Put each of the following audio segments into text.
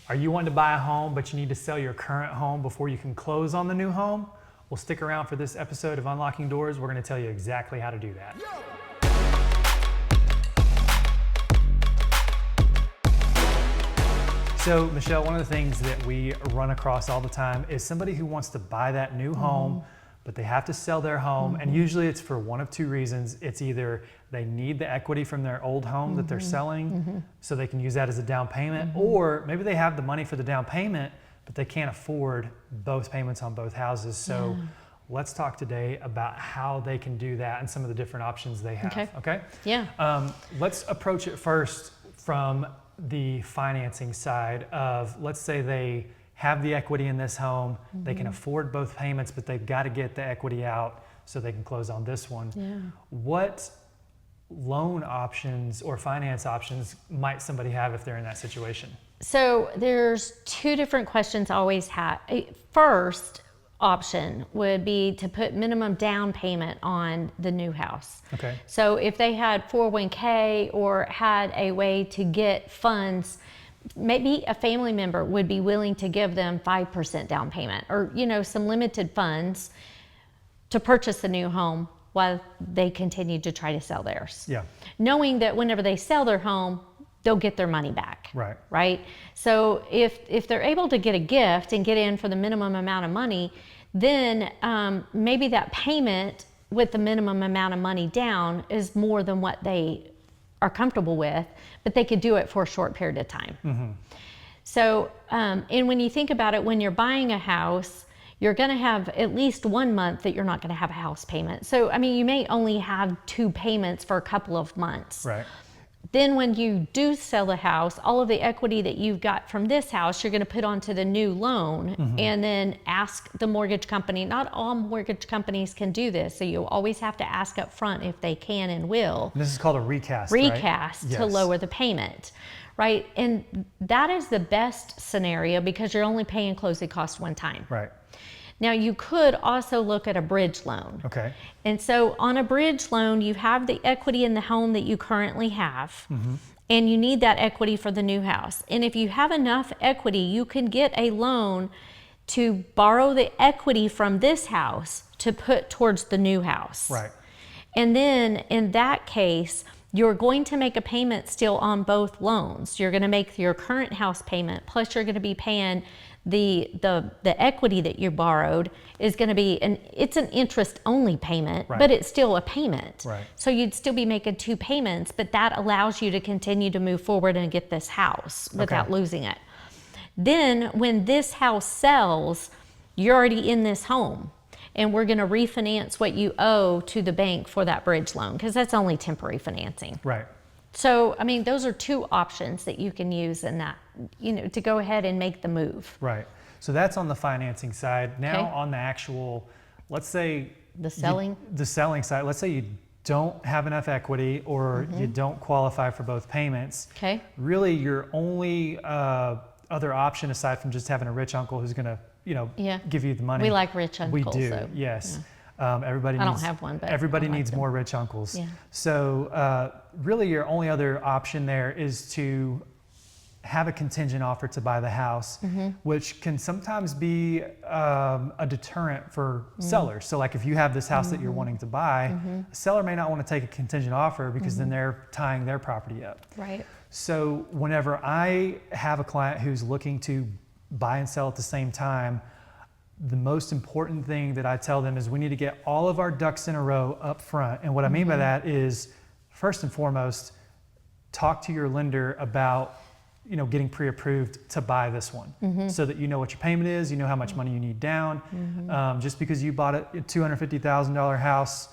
Are you wanting to buy a home, but you need to sell your current home before you can close on the new home? Well, stick around for this episode of Unlocking Doors. We're going to tell you exactly how to do that. So, Michelle, one of the things that we run across all the time is somebody who wants to buy that new home, but they have to sell their home. And usually it's for one of two reasons. It's either they need the equity from their old home that they're selling so they can use that as a down payment, or maybe they have the money for the down payment, but they can't afford both payments on both houses. So let's talk today about how they can do that and some of the different options they have. Okay? Yeah. Let's approach it first from the financing side of, let's say they have the equity in this home, they can afford both payments, but they've got to get the equity out so they can close on this one. What loan options or finance options might somebody have if they're in that situation? So there's two different questions I always have. First option would be to put minimum down payment on the new house. Okay. So if they had 401k or had a way to get funds, maybe a family member would be willing to give them 5% down payment, or some limited funds to purchase a new home while they continue to try to sell theirs. Yeah. Knowing that whenever they sell their home, they'll get their money back. Right. So if they're able to get a gift and get in for the minimum amount of money, then maybe that payment with the minimum amount of money down is more than what they are comfortable with, but they could do it for a short period of time. So, and when you think about it, when you're buying a house, you're going to have at least 1 month that you're not going to have a house payment. So, I mean, you may only have 2 payments for a couple of months. Right. Then when you do sell the house, all of the equity that you've got from this house, you're going to put onto the new loan and then ask the mortgage company. Not all mortgage companies can do this, so you always have to ask up front if they can and will. This is called a recast, Recast, right? to lower the payment, right? And that is the best scenario because you're only paying closing costs one time. Right. Now you could also look at a bridge loan. Okay. And so on a bridge loan, you have the equity in the home that you currently have, and you need that equity for the new house. And if you have enough equity, you can get a loan to borrow the equity from this house to put towards the new house. Right. And then in that case, you're going to make a payment still on both loans. You're going to make your current house payment, plus you're going to be paying the equity that you borrowed is going to be it's an interest only payment, but it's still a payment. Right. So you'd still be making 2 payments, but that allows you to continue to move forward and get this house without losing it. Then when this house sells, you're already in this home, and we're going to refinance what you owe to the bank for that bridge loan because that's only temporary financing. Right. So, I mean, those are 2 options that you can use in that, to go ahead and make the move. Right. So that's on the financing side. Now on the actual, let's say the selling side, let's say you don't have enough equity or you don't qualify for both payments. Okay. Really your only other option aside from just having a rich uncle who's going to, give you the money. We like rich uncles. We do. So, yes. Yeah. Everybody I needs, don't have one, but everybody I like needs them. more rich uncles. Yeah. So really your only other option there is to have a contingent offer to buy the house, which can sometimes be a deterrent for sellers. So like if you have this house that you're wanting to buy, a seller may not want to take a contingent offer because then they're tying their property up. Right. So whenever I have a client who's looking to buy and sell at the same time, the most important thing that I tell them is we need to get all of our ducks in a row up front. And what I mean by that is, first and foremost, talk to your lender about getting pre-approved to buy this one so that you know what your payment is, you know how much money you need down. Just because you bought a $250,000 house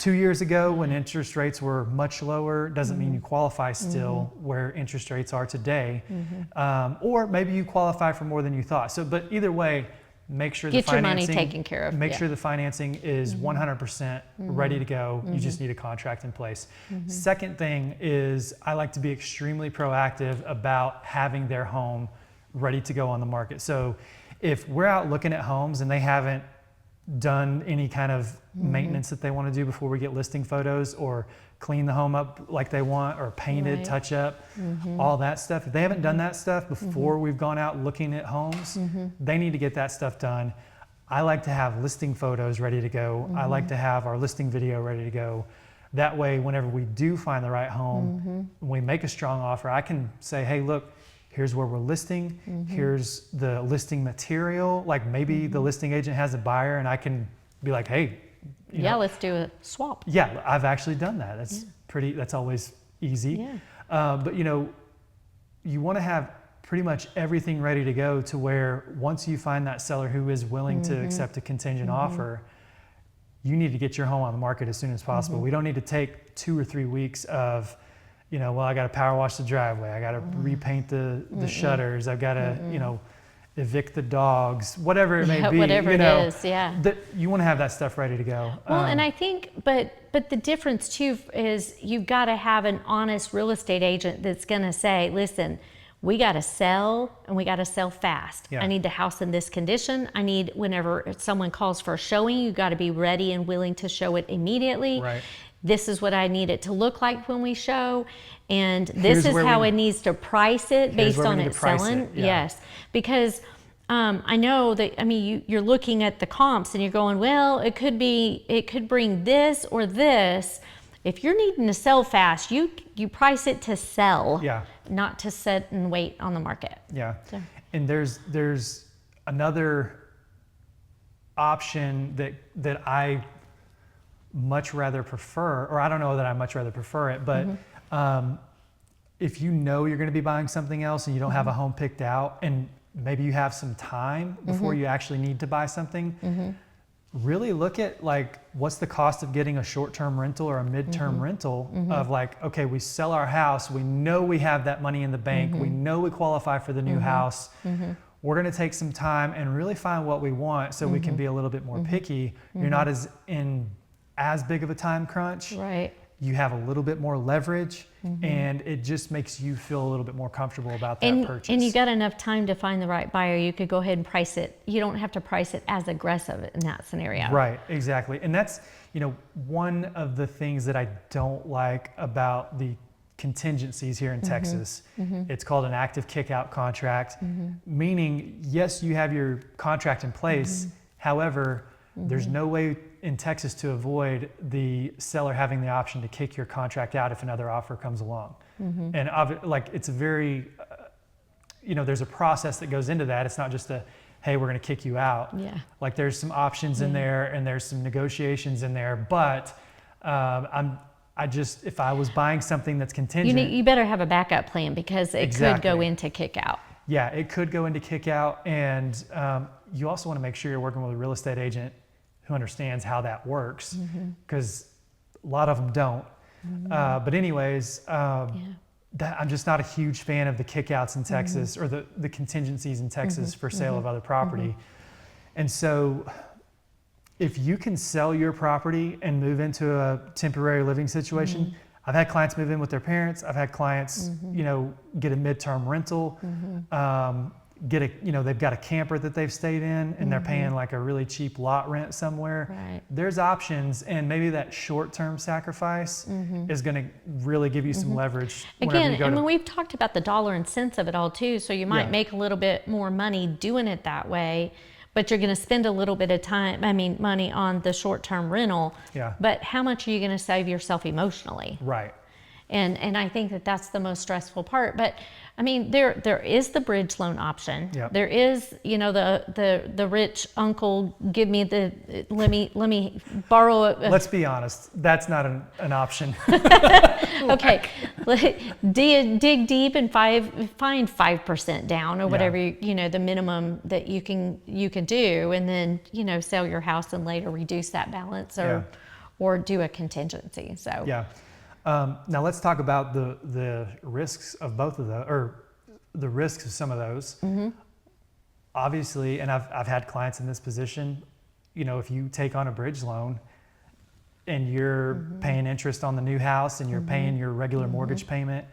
2 years ago when interest rates were much lower doesn't mean you qualify still where interest rates are today. Or maybe you qualify for more than you thought. So, but either way, make sure Get the financing, your money taken care of. Make sure the financing is 100% ready to go. You just need a contract in place. Second thing is I like to be extremely proactive about having their home ready to go on the market. So if we're out looking at homes and they haven't done any kind of maintenance that they want to do before we get listing photos, or clean the home up like they want, or painted, touch up, all that stuff. If they haven't done that stuff before we've gone out looking at homes, they need to get that stuff done. I like to have listing photos ready to go. I like to have our listing video ready to go. That way, whenever we do find the right home, when we make a strong offer, I can say, hey, look, here's where we're listing. Here's the listing material. Like maybe the listing agent has a buyer and I can be like, hey, you know, let's do a swap. Yeah, I've actually done that. That's that's always easy. But you know, you want to have pretty much everything ready to go to where once you find that seller who is willing to accept a contingent offer, you need to get your home on the market as soon as possible. We don't need to take 2 or 3 weeks of, you know, well, I got to power wash the driveway. I got to repaint the shutters. I've got to, you know, evict the dogs, whatever it may be. Whatever you know, it is, you want to have that stuff ready to go. Well, and I think, but the difference too is you've got to have an honest real estate agent that's going to say, listen, we got to sell, and we got to sell fast. I need the house in this condition. I need, whenever someone calls for a showing, you got to be ready and willing to show it immediately. This is what I need it to look like when we show, and this is how it needs to price it based on it selling. Yes, because I know that, I mean, you're looking at the comps and you're going, well, it could bring this or this. If you're needing to sell fast, you price it to sell, not to sit and wait on the market. So. And there's another option that I much rather prefer, or I don't know that I much rather prefer it, but if you know you're going to be buying something else and you don't have a home picked out, and maybe you have some time before you actually need to buy something, really look at like what's the cost of getting a short-term rental or a mid-term rental of like, okay, we sell our house, we know we have that money in the bank, we know we qualify for the new house, we're going to take some time and really find what we want so we can be a little bit more picky. You're not as big of a time crunch. You have a little bit more leverage, and it just makes you feel a little bit more comfortable about that purchase. And you got enough time to find the right buyer. You could go ahead and price it. You don't have to price it as aggressive in that scenario. Right, exactly. And that's, you know, one of the things that I don't like about the contingencies here in Texas. It's called an active kick-out contract, meaning, yes, you have your contract in place. However, there's no way in Texas to avoid the seller having the option to kick your contract out if another offer comes along. And like, it's a very, you know, there's a process that goes into that. It's not just a, hey, we're going to kick you out. Like, there's some options in there, and there's some negotiations in there. But if I was buying something that's contingent, you better have a backup plan, because it could go into kick out. Yeah, it could go into kick out, and you also want to make sure you're working with a real estate agent who understands how that works, because a lot of them don't. But anyways, I'm just not a huge fan of the kickouts in Texas, or the contingencies in Texas for sale of other property. And so if you can sell your property and move into a temporary living situation, I've had clients move in with their parents. I've had clients, you know, get a midterm rental, they've got a camper that they've stayed in, and they're paying like a really cheap lot rent somewhere. There's options, and maybe that short-term sacrifice is going to really give you some leverage. Again, and we've talked about the dollar and cents of it all too, so you might make a little bit more money doing it that way, but you're going to spend a little bit of money on the short-term rental. But how much are you going to save yourself emotionally? And I think that that's the most stressful part. But I mean, there is the bridge loan option. There is, you know, the rich uncle, give me let me borrow it. Let's be honest, that's not an option. Okay, dig deep and find 5% down, or whatever you know, the minimum that you can do, and then, you know, sell your house and later reduce that balance, or do a contingency. So now let's talk about the risks of both of those, or the risks of some of those. Obviously, and I've had clients in this position, you know, if you take on a bridge loan and you're paying interest on the new house, and you're paying your regular mortgage payment,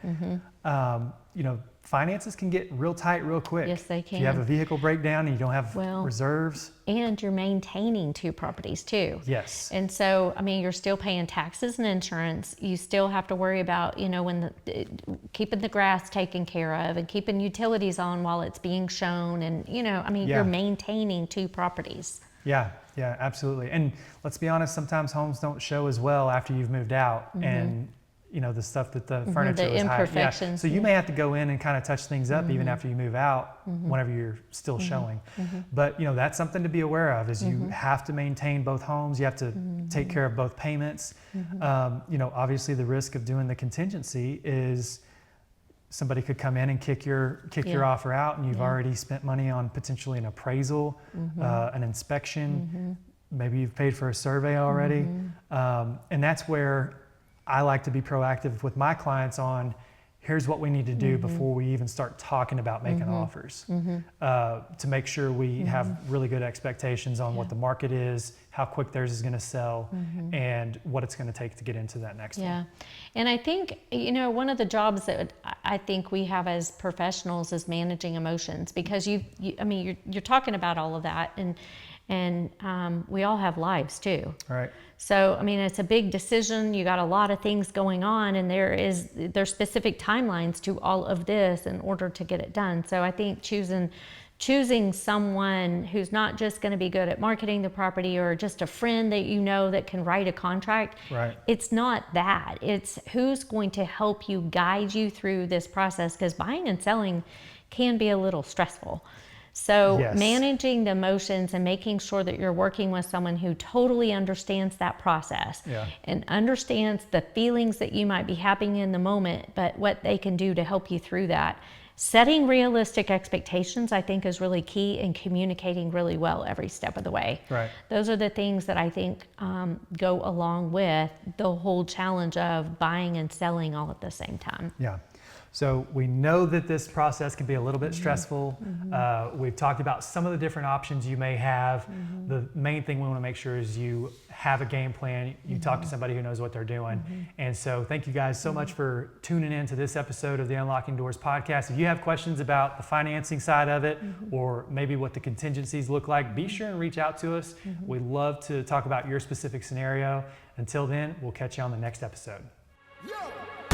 finances can get real tight real quick. Yes, they can. If you have a vehicle breakdown and you don't have reserves. And you're maintaining 2 properties too. Yes. And so, I mean, you're still paying taxes and insurance. You still have to worry about, when keeping the grass taken care of and keeping utilities on while it's being shown. And, you're maintaining 2 properties. Yeah, absolutely. And let's be honest, sometimes homes don't show as well after you've moved out. And the stuff that the furniture was imperfections. Yeah. So you may have to go in and kind of touch things up even after you move out, whenever you're still showing. But that's something to be aware of, is you have to maintain both homes. You have to take care of both payments. Obviously the risk of doing the contingency is somebody could come in and kick your offer out, and you've already spent money on potentially an appraisal, an inspection. Maybe you've paid for a survey already. And that's where I like to be proactive with my clients on, here's what we need to do before we even start talking about making offers, to make sure we have really good expectations on what the market is, how quick theirs is going to sell, and what it's going to take to get into that next one. And I think, one of the jobs that I think we have as professionals is managing emotions, because you're talking about all of that, and we all have lives too. Right. So, it's a big decision. You got a lot of things going on, and there's specific timelines to all of this in order to get it done. So I think choosing someone who's not just going to be good at marketing the property, or just a friend that that can write a contract. Right. It's not that. It's who's going to help you, guide you through this process, because buying and selling can be a little stressful. So managing the emotions and making sure that you're working with someone who totally understands that process and understands the feelings that you might be having in the moment, but what they can do to help you through that. Setting realistic expectations, I think, is really key, and communicating really well every step of the way. Right. Those are the things that I think go along with the whole challenge of buying and selling all at the same time. Yeah. So we know that this process can be a little bit stressful. We've talked about some of the different options you may have. The main thing we want to make sure is you have a game plan. You talk to somebody who knows what they're doing. And so thank you guys so much for tuning in to this episode of the Unlocking Doors podcast. If you have questions about the financing side of it, or maybe what the contingencies look like, be sure and reach out to us. We'd love to talk about your specific scenario. Until then, we'll catch you on the next episode. Yo!